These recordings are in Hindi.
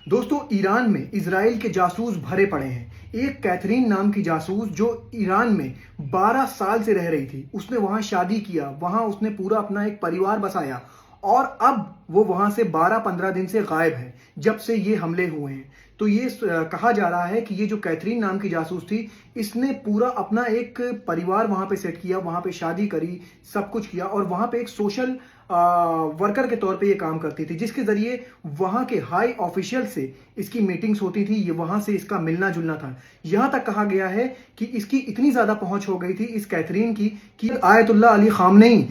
दोस्तों, ईरान में इजराइल के जासूस भरे पड़े हैं। एक कैथरीन नाम की जासूस जो ईरान में 12 साल से रह रही थी, उसने वहां शादी किया, वहां उसने पूरा अपना एक परिवार बसाया और अब वो वहां से 12-15 दिन से गायब है, जब से ये हमले हुए हैं। तो ये कहा जा रहा है कि ये जो कैथरीन नाम की जासूस थी, इसने पूरा अपना एक परिवार वहां पे सेट किया, वहां पे शादी करी, सब कुछ किया और वहां पे एक सोशल वर्कर के तौर पे ये काम करती थी, जिसके जरिए वहां के हाई ऑफिशियल से इसकी मीटिंग्स होती थी, ये वहां से इसका मिलना जुलना था। यहां तक कहा गया है कि इसकी इतनी ज्यादा पहुंच हो गई थी इस कैथरीन की कि आयतुल्लाह अली खामनेई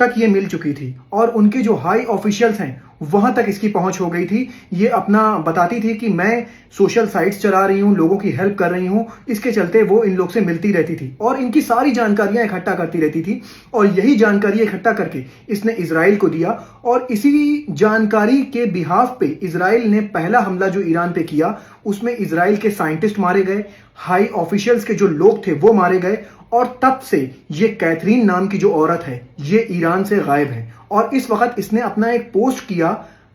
तक ये मिल चुकी थी और उनके जो हाई ऑफिशियल्स हैं वहां तक इसकी पहुंच हो गई थी। ये अपना बताती थी कि मैं सोशल साइट्स चला रही हूं, लोगों की हेल्प कर रही हूं, इसके चलते वो इन लोग से मिलती रहती थी और इनकी सारी जानकारियां इकट्ठा करती रहती थी और यही जानकारी इकट्ठा करके इसने इजराइल को दिया और इसी जानकारी के बिहाफ पे इजराइल ने पहला हमला जो ईरान पे किया, उसमें इजराइल के साइंटिस्ट मारे गए, हाई ऑफिशियल्स के जो लोग थे वो मारे गए और तब से ये कैथरीन नाम की जो औरत है ये ईरान से गायब है। और इस वक्त इसने अपना एक पोस्ट किया,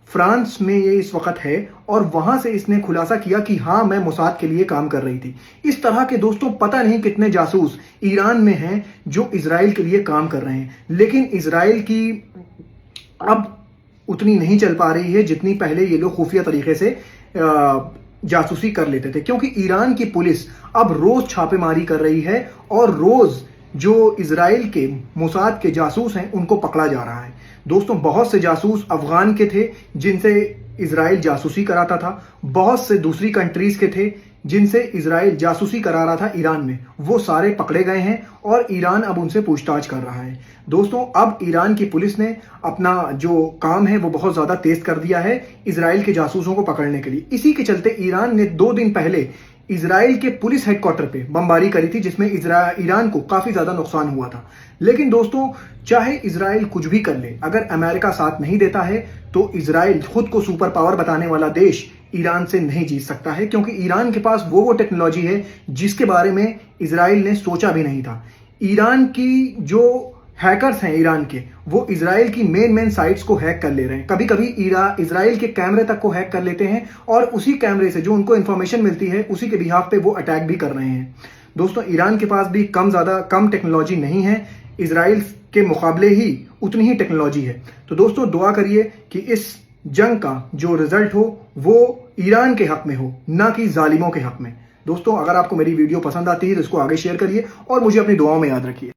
फ्रांस में ये इस वक्त है और वहां से इसने खुलासा किया कि हाँ, मैं मोसाद के लिए काम कर रही थी। इस तरह के दोस्तों पता नहीं कितने जासूस ईरान में हैं जो इजराइल के लिए काम कर रहे हैं, लेकिन इजराइल की अब उतनी नहीं चल पा रही है जितनी पहले ये लोग खुफिया तरीके से जासूसी कर लेते थे, क्योंकि ईरान की पुलिस अब रोज छापेमारी कर रही है और रोज जो इजराइल के मोसाद के जासूस हैं उनको पकड़ा जा रहा है। दोस्तों, बहुत से जासूस अफगान के थे जिनसे इजराइल जासूसी कराता था, बहुत से दूसरी कंट्रीज के थे जिनसे इजराइल जासूसी करा रहा था ईरान में, वो सारे पकड़े गए हैं और ईरान अब उनसे पूछताछ कर रहा है। दोस्तों, अब ईरान की पुलिस ने अपना जो काम है वो बहुत ज्यादा तेज कर दिया है इजराइल के जासूसों को पकड़ने के लिए। इसी के चलते ईरान ने 2 दिन पहले इजराइल के पुलिस हेडक्वार्टर पे बमबारी करी थी, जिसमें ईरान को काफी ज्यादा नुकसान हुआ था। लेकिन दोस्तों, चाहे इजराइल कुछ भी कर ले, अगर अमेरिका साथ नहीं देता है तो इजराइल खुद को सुपर पावर बताने वाला देश ईरान से नहीं जीत सकता है, क्योंकि ईरान के पास वो टेक्नोलॉजी है जिसके बारे में इजराइल ने सोचा भी नहीं था। ईरान की जो हैकर्स हैं ईरान के, वो इजराइल की मेन साइट्स को हैक कर ले रहे हैं। कभी कभी इजराइल के कैमरे तक को हैक कर लेते हैं और उसी कैमरे से जो उनको इंफॉर्मेशन मिलती है उसी के बिहाफ पे वो अटैक भी कर रहे हैं। दोस्तों, ईरान के पास भी कम टेक्नोलॉजी नहीं है, इजराइल के मुकाबले ही उतनी ही टेक्नोलॉजी है। तो दोस्तों, दुआ करिए कि इस जंग का जो रिजल्ट हो वो ईरान के हक में हो, ना कि जालिमों के हक में। दोस्तों, अगर आपको मेरी वीडियो पसंद आती है तो इसको आगे शेयर करिए और मुझे अपनी दुआओं में याद रखिए।